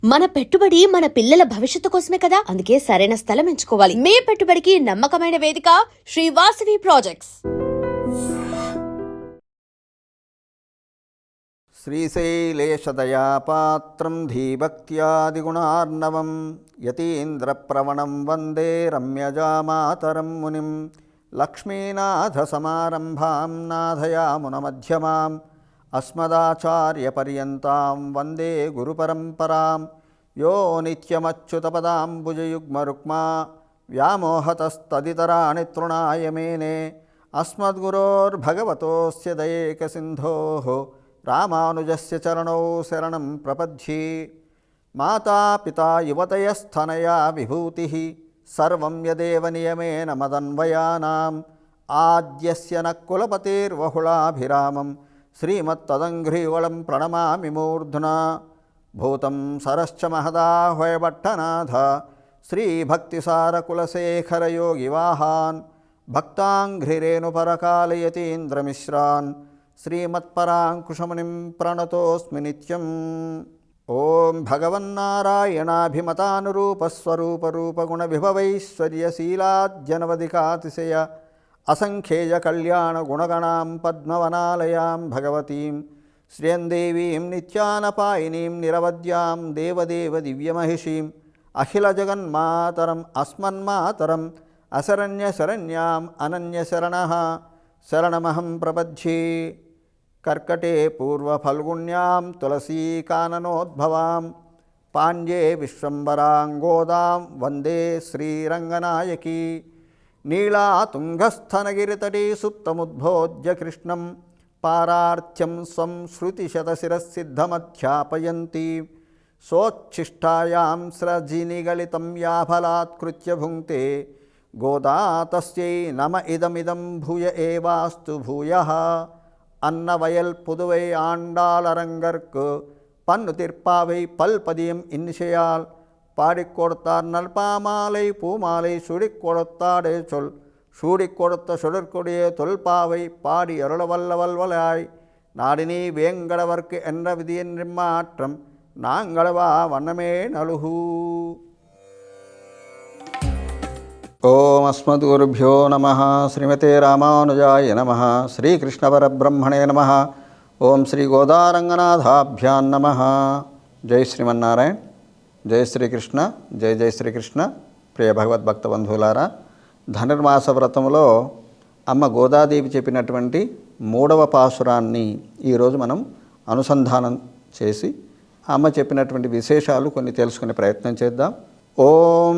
మన పెట్టుబడి మన పిల్లల భవిష్యత్తు కోసమే కదా, అందుకే సరైన స్థలం ఎంచుకోవాలి. మీ పెట్టుబడికి నమ్మకమైన వేదిక శ్రీ వాసవి ప్రాజెక్ట్స్. శ్రీశైలేశదయాపాత్రం ధీభక్త్యాదిగుణార్ణవం యతీంద్రప్రవణం వందే రమ్యజామాతరం మునిం. లక్ష్మీనాథసమారంభాం నాథయామునమధ్యమాం అస్మదాచార్యపర్యంతాం వందే గురుపరంపరాం. యో నిత్యమచ్యుతపదాంబుజయుగ్మరుక్మా వ్యామోహతస్తదితరాణి తృణాయ మేనే. అస్మద్గురోర్భగవతోస్య దయేకసింధోః రామానుజస్య చరణౌ శరణం ప్రపద్యే. మాతాపితా యువతయస్థనయా విభూతిః సర్వం యదేవ నియమేన మదన్వయానాం. ఆద్యస్య న కులపతిర్వహుళాభిరామం శ్రీమత్తదంఘ్రియుగళం ప్రణమామి మూర్ధ్నా. భూతం సరశ్చ మహదాహ్వయభట్టనాథ శ్రీభక్తిసారకులశేఖరయోగివాహాన్ భక్తాంఘ్రిరేణుపరకాలయతీంద్రమిశ్రాన్ శ్రీమత్పరాంకుశమునిం ప్రణతోస్మి నిత్యం. ఓం భగవన్నారాయణాభిమతానురూపస్వరూపరూపగుణవిభవైశ్వర్యశీలాద్యనవధికాతిశయ అసంఖ్యేయ కళ్యాణగుణగణాం పద్మవనాలయాం భగవతీం శ్రియందేవీం నిత్యానపాయినీం నిరవద్యాం దేవదేవ దివ్యమహిషీం అఖిలజగన్మాతరం అస్మన్మాతరం అశరణ్యశరణ్యాం అనన్యశరణః శరణమహం ప్రపద్యే. కర్కటే పూర్వఫల్గుణ్యాం తులసీకాననోద్భవాం పాండ్యే విశ్వంబరాం గోదాం వందే శ్రీరంగనాయకీ. నీళాతుంగస్థనగిరితటీ సుప్తముద్భోజ్య కృష్ణం పారార్థ్యం స్వం శృతిశతశిరసిద్ధమధ్యాపయంతి. సోచ్ఛిష్టాయాం స్రజినిగళితం యాఫలాత్కృత్య భుంక్తే గోదా తస్యై నమ ఇదమిదం భూయ ఏవాస్తు భూయః. అన్నవయల్ పుదువై ఆండాళరంగర్కు పన్ను తిర్పావై పల్పదియం ఇన్నిషయాల్ பாடிக் கொடுத்தார் நல்பாமாலை பூமாலை சுடிக் கொடுத்தாடே சொல் சூடிக் கொடுத்த சுடற்கொடிய தொல்பாவை பாடி அருளவல்லவல்வலாய் நாடினி வேங்கடவர்க்கு என்ற விதியின் நிம்மாற்றம் நாங்களவா வண்ணமே நலுகு. ఓం అస్మద్గురుభ్యో నమః. శ్రీమతే రామానుజాయ నమః. శ్రీకృష్ణపరబ్రహ్మణే నమః. ఓం శ్రీ గోదారంగనాథాభ్యాం నమః. జై శ్రీమన్నారాయణ. జై శ్రీకృష్ణ. జై జై శ్రీకృష్ణ. ప్రియ భగవద్భక్త బంధువులారా, ధనుర్మాస వ్రతంలో అమ్మ గోదాదేవి చెప్పినటువంటి 3వ పాసురాన్ని ఈరోజు మనం అనుసంధానం చేసి అమ్మ చెప్పినటువంటి విశేషాలు కొన్ని తెలుసుకునే ప్రయత్నం చేద్దాం. ఓం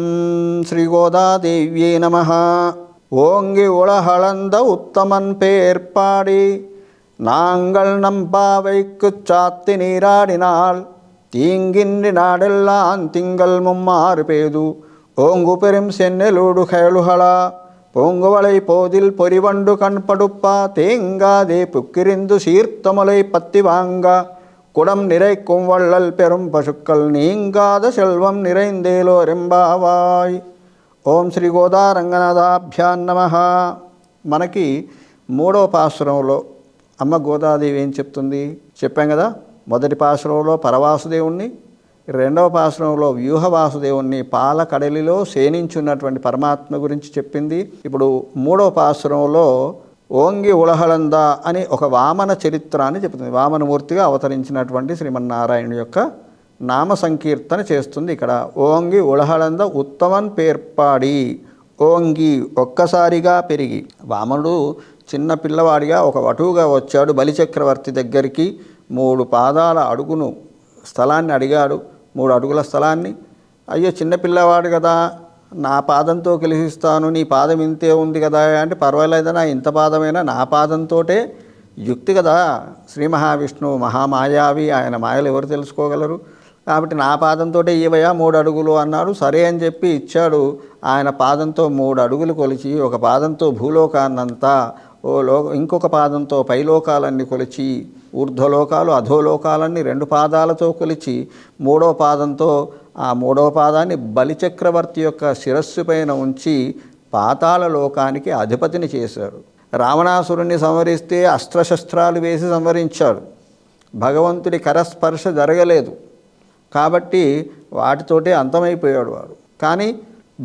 శ్రీ గోదాదేవ్యే నమః. ఓంగి ఉళహళంద ఉత్తమన్ పేర్పాడి நாங்கள் நம்பாவைக்கு சாத்தி நீராடினாள் தீங்கின்றி நாடெல்லாம் திங்கள் மும்மாறு பேது ஓங்கு பெரும் சென்னலோடு கயலுகளா பொங்குவளை போதில் பொறிவண்டு கண்படுப்பா தேங்காதே புக்கிரிந்து சீர்த்தமலை பத்தி வாங்க குடம் நிறைக்கும் வள்ளல் பெரும் பசுக்கள் நீங்காத செல்வம் நிறைந்தேலோ రెంబావాయ్. ఓం శ్రీ గోదారంగనాథాభ్యాం నమః. మనకి 3వ పాసురంలో అమ్మ గోదాదేవి ఏం చెప్తుంది చెప్పాం కదా. మొదటి పాసురంలో పరవాసుదేవుణ్ణి, 2వ పాసురంలో వ్యూహవాసుదేవుణ్ణి పాల కడలిలో శయనించున్నటువంటి పరమాత్మ గురించి చెప్పింది. ఇప్పుడు 3వ పాసురంలో ఓంగి ఉళహళంద అని ఒక వామన చరిత్రాన్ని చెప్తుంది. వామనమూర్తిగా అవతరించినటువంటి శ్రీమన్నారాయణుని యొక్క నామ సంకీర్తన చేస్తుంది. ఇక్కడ ఓంగి ఉళహళంద ఉత్తమన్ పేర్పాడి. ఓంగి ఒక్కసారిగా పెరిగి. వామనుడు చిన్న పిల్లవాడిగా ఒక వటువుగా వచ్చాడు బలిచక్రవర్తి దగ్గరికి. 3 పాదాల అడుగును స్థలాన్ని అడిగాడు, 3 అడుగుల స్థలాన్ని. అయ్యో చిన్న పిల్లవాడు కదా, నా పాదంతో కలిసిస్తాను, నీ పాదం ఇంతే ఉంది కదా అంటే, పర్వాలేదనా ఇంత పాదమైనా నా పాదంతోటే యుక్తి కదా. శ్రీ మహావిష్ణువు మహామాయావి, ఆయన మాయలు ఎవరు తెలుసుకోగలరు, కాబట్టి నా పాదంతో ఇవయా 3 అడుగులు అన్నాడు. సరే అని చెప్పి ఇచ్చాడు. ఆయన పాదంతో 3 అడుగులు కొలిచి, ఒక పాదంతో భూలోకాన్నంతా, ఇంకొక పాదంతో పైలోకాలన్నీ కొలిచి, ఊర్ధ్వలోకాలు అధోలోకాలన్నీ 2 పాదాలతో కొలిచి, 3వ పాదంతో ఆ 3వ పాదాన్ని బలిచక్రవర్తి యొక్క శిరస్సు పైన ఉంచి పాతాళ లోకానికి అధిపతిని చేశాడు. రావణాసురుణ్ణి సంహరిస్తే అస్త్రశస్త్రాలు వేసి సంహరించాడు. భగవంతుడి కరస్పర్శ జరగలేదు. కాబట్టి వాటితోటే అంతమైపోయాడు వాడు. కానీ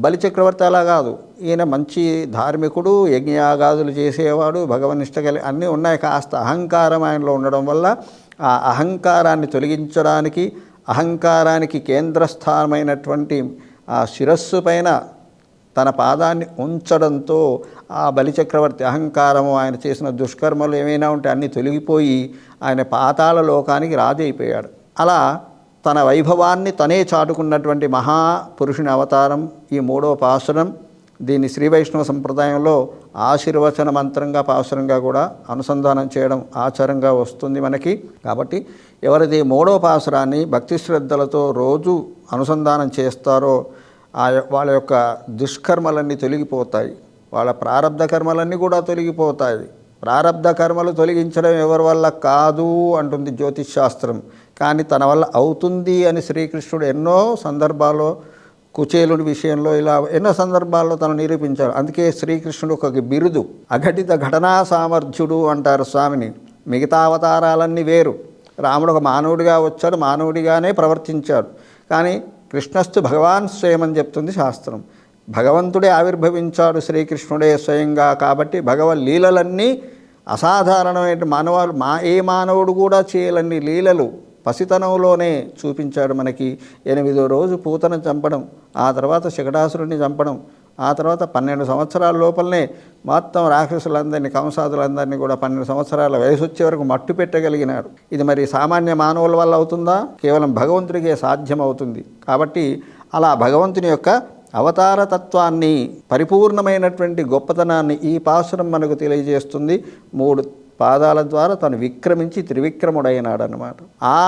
బలిచక్రవర్తి అలా కాదు. ఈయన మంచి ధార్మికుడు, యజ్ఞయాగాదులు చేసేవాడు, భగవనిష్ట కలిగి అన్నీ ఉన్నాయి. కాస్త అహంకారం ఆయనలో ఉండడం వల్ల ఆ అహంకారాన్ని తొలగించడానికి, అహంకారానికి కేంద్రస్థానమైనటువంటి ఆ శిరస్సు పైన తన పాదాన్ని ఉంచడంతో ఆ బలిచక్రవర్తి అహంకారము, ఆయన చేసిన దుష్కర్మలు ఏమైనా ఉంటే అన్నీ తొలగిపోయి ఆయన పాతాళ లోకానికి రాజు అయిపోయాడు. అలా తన వైభవాన్ని తనే చాటుకున్నటువంటి మహాపురుషుని అవతారం ఈ 3వ పాసురం. దీన్ని శ్రీ వైష్ణవ సంప్రదాయంలో ఆశీర్వచన మంత్రంగా పాసురంగా కూడా అనుసంధానం చేయడం ఆచారంగా వస్తుంది మనకి. కాబట్టి ఎవరైతే 3వ పాసురాన్ని భక్తి శ్రద్ధలతో రోజు అనుసంధానం చేస్తారో వాళ్ళ యొక్క దుష్కర్మలన్నీ తొలగిపోతాయి, వాళ్ళ ప్రారబ్ధ కర్మలన్నీ కూడా తొలగిపోతాయి. ప్రారబ్ధ కర్మలు తొలగించడం ఎవరి వల్ల కాదు అంటుంది జ్యోతిష్ శాస్త్రం, కానీ తన వల్ల అవుతుంది అని శ్రీకృష్ణుడు ఎన్నో సందర్భాల్లో, కుచేలుడి విషయంలో ఇలా ఎన్నో సందర్భాల్లో తను నిరూపించాడు. అందుకే శ్రీకృష్ణుడు ఒక బిరుదు, అఘటిత ఘటనా సామర్థ్యుడు అంటారు స్వామిని. మిగతా అవతారాలన్నీ వేరు. రాముడు ఒక మానవుడిగా వచ్చాడు, మానవుడిగానే ప్రవర్తించాడు. కానీ కృష్ణస్థు భగవాన్ స్వయం అని చెప్తుంది శాస్త్రం. భగవంతుడే ఆవిర్భవించాడు శ్రీకృష్ణుడే స్వయంగా. కాబట్టి భగవద్ లీలలన్నీ అసాధారణమైన ఏ మానవుడు కూడా చేయలేని లీలలు పసితనంలోనే చూపించాడు మనకి. 8వ రోజు పూతను చంపడం, ఆ తర్వాత శకటాసురుడిని చంపడం, ఆ తర్వాత 12 సంవత్సరాల లోపలనే మొత్తం రాక్షసులందరినీ, కంసాదులందరినీ కూడా 12 సంవత్సరాల వయసు వచ్చే వరకు మట్టు పెట్టగలిగినాడు. ఇది మరి సామాన్య మానవుల వల్ల అవుతుందా? కేవలం భగవంతుడికే సాధ్యం అవుతుంది. కాబట్టి అలా భగవంతుని యొక్క అవతార తత్వాన్ని, పరిపూర్ణమైనటువంటి గొప్పతనాన్ని ఈ పాసురం మనకు తెలియజేస్తుంది. 3 పాదాల ద్వారా తను విక్రమించి త్రివిక్రముడైనాడు అన్నమాట. ఆ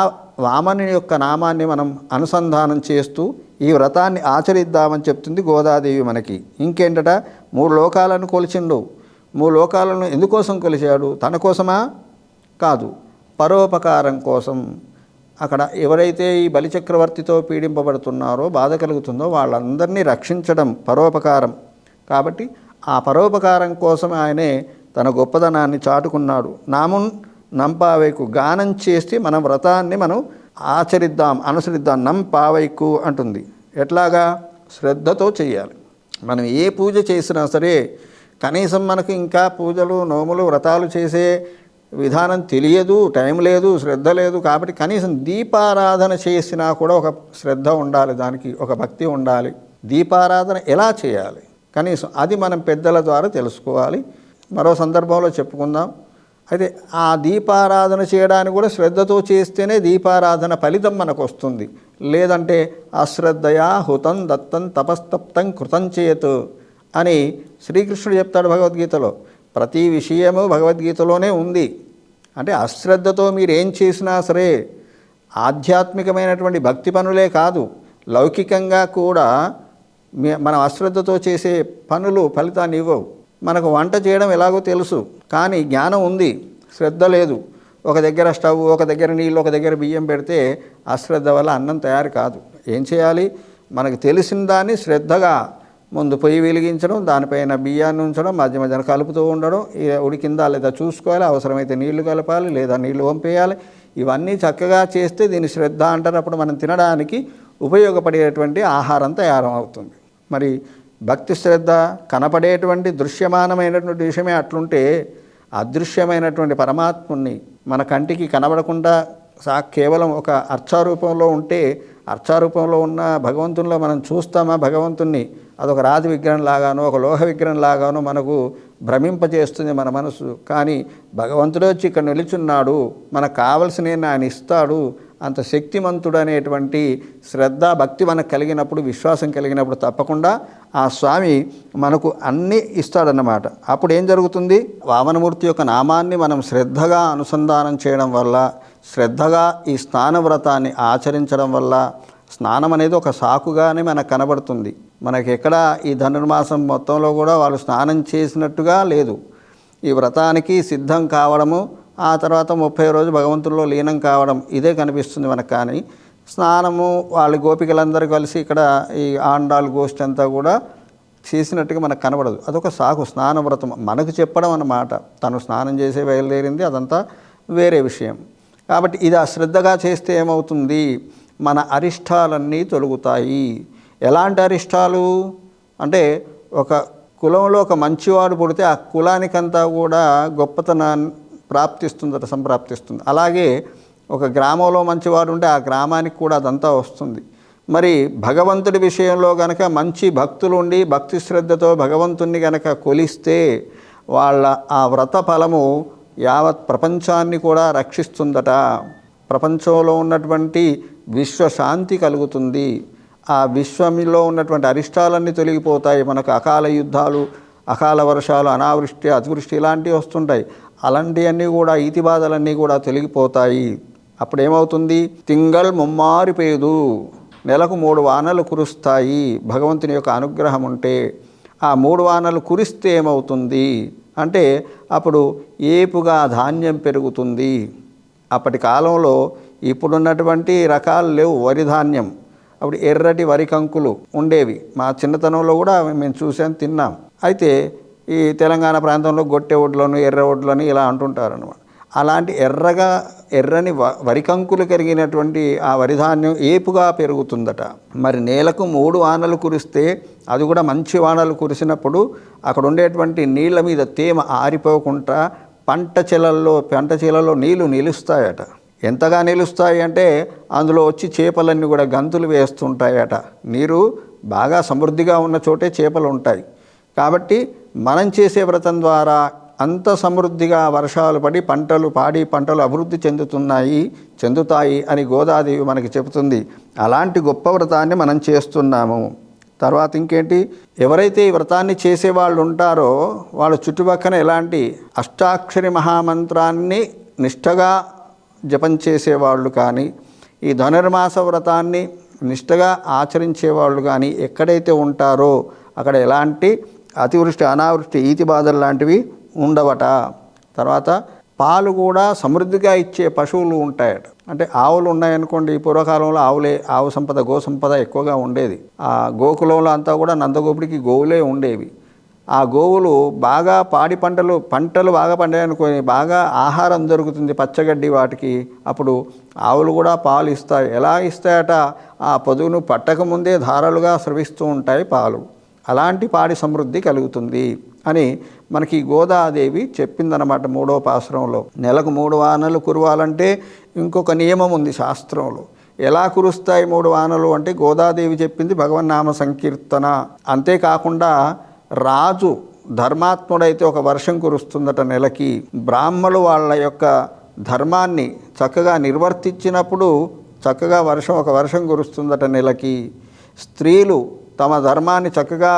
వామని యొక్క నామాన్ని మనం అనుసంధానం చేస్తూ ఈ వ్రతాన్ని ఆచరిద్దామని చెప్తుంది గోదాదేవి మనకి. ఇంకేంటట, 3 లోకాలను కొలిచిండు. 3 లోకాలను ఎందుకోసం కొలిచాడు? తన కోసమా? కాదు, పరోపకారం కోసం. అక్కడ ఎవరైతే ఈ బలిచక్రవర్తితో పీడింపబడుతున్నారో, బాధ కలుగుతుందో వాళ్ళందరినీ రక్షించడం పరోపకారం. కాబట్టి ఆ పరోపకారం కోసం ఆయనే తన గొప్పదనాన్ని చాటుకున్నాడు. నామున్ నంపావైకు గానం చేసి మన వ్రతాన్ని మనం ఆచరిద్దాం, అనుసరిద్దాం. నంపావైకు అంటుంది. ఎట్లాగా? శ్రద్ధతో చేయాలి. మనం ఏ పూజ చేసినా సరే, కనీసం మనకు ఇంకా పూజలు, నోములు, వ్రతాలు చేసే విధానం తెలియదు, టైం లేదు, శ్రద్ధ లేదు. కాబట్టి కనీసం దీపారాధన చేసినా కూడా ఒక శ్రద్ధ ఉండాలి, దానికి ఒక భక్తి ఉండాలి. దీపారాధన ఎలా చేయాలి కనీసం అది మనం పెద్దల ద్వారా తెలుసుకోవాలి. మరో సందర్భంలో చెప్పుకుందాం. అయితే ఆ దీపారాధన చేయడానికి కూడా శ్రద్ధతో చేస్తేనే దీపారాధన ఫలితం మనకు వస్తుంది. లేదంటే అశ్రద్ధయా హుతం దత్తం తపస్తప్తం కృతం చేయత్ అని శ్రీకృష్ణుడు చెప్తాడు భగవద్గీతలో. ప్రతి విషయము భగవద్గీతలోనే ఉంది. అంటే అశ్రద్ధతో మీరు ఏం చేసినా సరే, ఆధ్యాత్మికమైనటువంటి భక్తి పనులే కాదు, లౌకికంగా కూడా మనం అశ్రద్ధతో చేసే పనులు ఫలితాన్ని ఇవ్వవు. మనకు వంట చేయడం ఎలాగో తెలుసు, కానీ జ్ఞానం ఉంది, శ్రద్ధ లేదు. ఒక దగ్గర స్టవ్, ఒక దగ్గర నీళ్ళు, ఒక దగ్గర బియ్యం పెడితే అశ్రద్ధ వల్ల అన్నం తయారు కాదు. ఏం చేయాలి? మనకు తెలిసిన దాన్ని శ్రద్ధగా ముందు పొయ్యి వెలిగించడం, దానిపైన బియ్యాన్ని ఉంచడం, మధ్య మధ్యన కలుపుతూ ఉండడం, ఉడికిందా లేదా చూసుకోవాలి, అవసరమైతే నీళ్లు కలపాలి లేదా నీళ్లు పంపేయాలి. ఇవన్నీ చక్కగా చేస్తే దీన్ని శ్రద్ధ అంటారు. అప్పుడు మనం తినడానికి ఉపయోగపడేటువంటి ఆహారం తయారవుతుంది. మరి భక్తి శ్రద్ధ కనపడేటువంటి దృశ్యమానమైనటువంటి విషయమే అట్లుంటే, అదృశ్యమైనటువంటి పరమాత్ముని మన కంటికి కనబడకుండా కేవలం ఒక అర్చారూపంలో ఉంటే, అర్చారూపంలో ఉన్న భగవంతునిలో మనం చూస్తామా? భగవంతుణ్ణి అదొక రాతి విగ్రహం లాగానో, ఒక లోహ విగ్రహం లాగానో మనకు భ్రమింపజేస్తుంది మన మనసు. కానీ భగవంతుడు వచ్చి ఇక్కడ నిలుచున్నాడు, మనకు కావలసిన ఆయన ఇస్తాడు. అంత శక్తిమంతుడు అనేటువంటి శ్రద్ధ, భక్తి మనకు కలిగినప్పుడు, విశ్వాసం కలిగినప్పుడు తప్పకుండా ఆ స్వామి మనకు అన్నీ ఇస్తాడన్నమాట. అప్పుడు ఏం జరుగుతుంది? వామనమూర్తి యొక్క నామాన్ని మనం శ్రద్ధగా అనుసంధానం చేయడం వల్ల, శ్రద్ధగా ఈ స్నాన వ్రతాన్ని ఆచరించడం వల్ల, స్నానం అనేది ఒక సాకుగానే మనకు కనబడుతుంది. మనకి ఎక్కడ ఈ ధనుర్మాసం మొత్తంలో కూడా వాళ్ళు స్నానం చేసినట్టుగా లేదు. ఈ వ్రతానికి సిద్ధం కావడము, ఆ తర్వాత 30 రోజు భగవంతుల్లో లీనం కావడం, ఇదే కనిపిస్తుంది మనకు. కానీ స్నానము వాళ్ళు గోపికలందరూ కలిసి ఇక్కడ ఈ ఆండాల్ గోష్ఠి అంతా కూడా చేసినట్టుగా మనకు కనబడదు. అదొక సాకు, స్నాన వ్రతం మనకు చెప్పడం అన్నమాట. తను స్నానం చేసే బయలుదేరింది, అదంతా వేరే విషయం. కాబట్టి ఇది అశ్రద్ధగా చేస్తే ఏమవుతుంది? మన అరిష్టాలన్నీ తొలగుతాయి. ఎలాంటి అరిష్టాలు అంటే, ఒక కులంలో ఒక మంచివాడు పుడితే ఆ కులానికంతా కూడా గొప్పతనాన్ని ప్రాప్తిస్తుందట, సంప్రాప్తిస్తుంది. అలాగే ఒక గ్రామంలో మంచివాడు ఉంటే ఆ గ్రామానికి కూడా అదంతా వస్తుంది. మరి భగవంతుడి విషయంలో గనక మంచి భక్తులు ఉండి భక్తి శ్రద్ధతో భగవంతుణ్ణి గనక కొలిస్తే వాళ్ళ ఆ వ్రత ఫలము యావత్ ప్రపంచాన్ని కూడా రక్షిస్తుందట. ప్రపంచంలో ఉన్నటువంటి విశ్వశాంతి కలుగుతుంది. ఆ విశ్వంలో ఉన్నటువంటి అరిష్టాలన్నీ తొలగిపోతాయి. మనకు అకాల యుద్ధాలు, అకాల వర్షాలు, అనావృష్టి, అతివృష్టి ఇలాంటివి వస్తుంటాయి. అలాంటివన్నీ కూడా, ఈతి బాధలన్నీ కూడా తొలగిపోతాయి. అప్పుడు ఏమవుతుంది? తింగల్ ముమ్మారిపేదు, నెలకు 3 వానలు కురుస్తాయి. భగవంతుని యొక్క అనుగ్రహం ఉంటే ఆ 3 వానలు కురిస్తే ఏమవుతుంది అంటే, అప్పుడు ఏపుగా ధాన్యం పెరుగుతుంది. అప్పటి కాలంలో ఇప్పుడున్నటువంటి రకాలు లేవు. వరి ధాన్యం, అప్పుడు ఎర్రటి వరి కంకులు ఉండేవి. మా చిన్నతనంలో కూడా మేము చూసాం, తిన్నాం. అయితే ఈ తెలంగాణ ప్రాంతంలో గొట్టె ఒడ్లను, ఎర్ర ఒడ్లని ఇలా అంటుంటారు అన్నమాట. అలాంటి ఎర్రని వరి కంకులు కరిగినటువంటి ఆ వరిధాన్యం ఏపుగా పెరుగుతుందట. మరి నెలకు 3 వానలు కురిస్తే, అది కూడా మంచి వానలు కురిసినప్పుడు అక్కడ ఉండేటువంటి నీళ్ళ మీద తేమ ఆరిపోకుండా పంట చేలలో నీళ్లు నిలుస్తాయట. ఎంతగా నిలుస్తాయి అంటే, అందులో వచ్చి చేపలన్నీ కూడా గంతులు వేస్తుంటాయట. నీరు బాగా సమృద్ధిగా ఉన్న చోటే చేపలు ఉంటాయి. కాబట్టి మనం చేసే వ్రతం ద్వారా అంత సమృద్ధిగా వర్షాలు పడి పాడి పంటలు అభివృద్ధి చెందుతాయి అని గోదాదేవి మనకి చెబుతుంది. అలాంటి గొప్ప వ్రతాన్ని మనం చేస్తున్నాము. తర్వాత ఇంకేంటి, ఎవరైతే ఈ వ్రతాన్ని చేసేవాళ్ళు ఉంటారో వాళ్ళ చుట్టుపక్కన ఎలాంటి అష్టాక్షరి మహామంత్రాన్ని నిష్టగా జపం చేసేవాళ్ళు కానీ, ఈ ధనుర్మాస వ్రతాన్ని నిష్టగా ఆచరించేవాళ్ళు కానీ ఎక్కడైతే ఉంటారో అక్కడ ఎలాంటి అతివృష్టి, అనావృష్టి, ఈతి బాధలు లాంటివి ఉండవట. తర్వాత పాలు కూడా సమృద్ధిగా ఇచ్చే పశువులు ఉంటాయట. అంటే ఆవులు ఉన్నాయనుకోండి, పూర్వకాలంలో ఆవు సంపద, గో సంపద ఎక్కువగా ఉండేది. ఆ గోకులంలో అంతా కూడా నందగోపుడికి గోవులే ఉండేవి. ఆ గోవులు బాగా పాడి పంటలు బాగా పండాయనుకోని, బాగా ఆహారం దొరుకుతుంది, పచ్చగడ్డి వాటికి. అప్పుడు ఆవులు కూడా పాలు ఇస్తాయి. ఎలా ఇస్తాయట? ఆ పొదుగును పట్టకముందే ధారలుగా స్రవిస్తూ ఉంటాయి పాలు. అలాంటి పాడి సమృద్ధి కలుగుతుంది అని మనకి గోదాదేవి చెప్పిందనమాట 3వ పాసురంలో. నెలకు 3 వానలు కురవాలంటే ఇంకొక నియమం ఉంది శాస్త్రంలో. ఎలా కురుస్తాయి 3 వానలు అంటే, గోదాదేవి చెప్పింది భగవన్నామ సంకీర్తన. అంతేకాకుండా రాజు ధర్మాత్ముడైతే ఒక వర్షం కురుస్తుందట నెలకి. బ్రాహ్మలు వాళ్ళ యొక్క ధర్మాన్ని చక్కగా నిర్వర్తించినప్పుడు చక్కగా ఒక వర్షం కురుస్తుందట నెలకి. స్త్రీలు తమ ధర్మాన్ని చక్కగా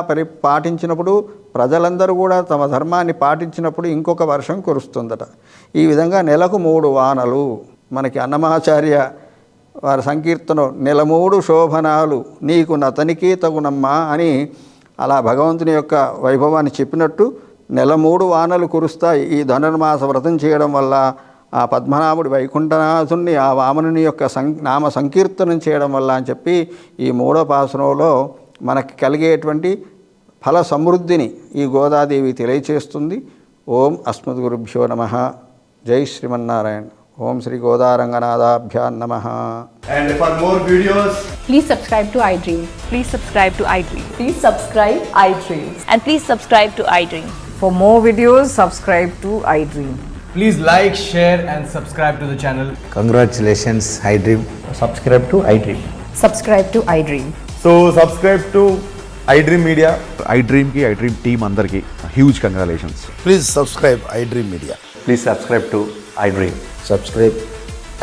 పాటించినప్పుడు, ప్రజలందరూ కూడా తమ ధర్మాన్ని పాటించినప్పుడు ఇంకొక వర్షం కురుస్తుందట. ఈ విధంగా నెలకు 3 వానలు. మనకి అన్నమాచార్య వారి సంకీర్తన, నెల 3 శోభనాలు నీకు నతనికే తగునమ్మా అని అలా భగవంతుని యొక్క వైభవాన్ని చెప్పినట్టు నెల 3 వానలు కురుస్తాయి ఈ ధనుర్మాస వ్రతం చేయడం వల్ల. ఆ పద్మనాభుడి వైకుంఠనాథుణ్ణి, ఆ వామనుని యొక్క నామ సంకీర్తనం చేయడం వల్ల అని చెప్పి ఈ 3వ పాసురంలో మనకి కలిగేటువంటి ఫల సమృద్ధిని ఈ గోదాదేవి తెలియచేస్తుంది. ఓం అస్మద్గురుభ్యో నమః. జై శ్రీమన్నారాయణ. ఓం శ్రీ గోదారంగనాథాభ్యాం నమః. And for more videos, Please subscribe to iDream. Please subscribe to iDream. Please subscribe iDream. And please subscribe to iDream. For more videos, subscribe to iDream. please like, share and subscribe to the channel. Congratulations, iDream. Subscribe to iDream. Subscribe to iDream. So subscribe to iDream Media. iDream team అందరికి huge congratulations. Please subscribe iDream Media. Please subscribe to iDream. Subscribe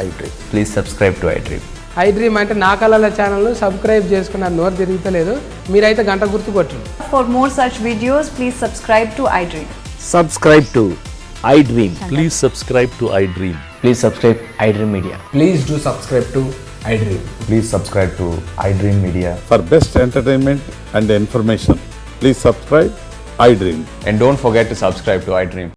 iDream. Please subscribe to iDream. iDream అంటే నా కళల ఛానల్ను subscribe చేసుకున్న నోరు తిరుగుతలేదు. మీరైతే గంట గుర్తు కొట్టండి. For more such videos, please subscribe to iDream. Subscribe to iDream. Please subscribe to iDream. Please subscribe iDream Media. Please do subscribe to iDream. Please subscribe to iDream Media. For best entertainment and information, please subscribe iDream. And don't forget to subscribe to iDream.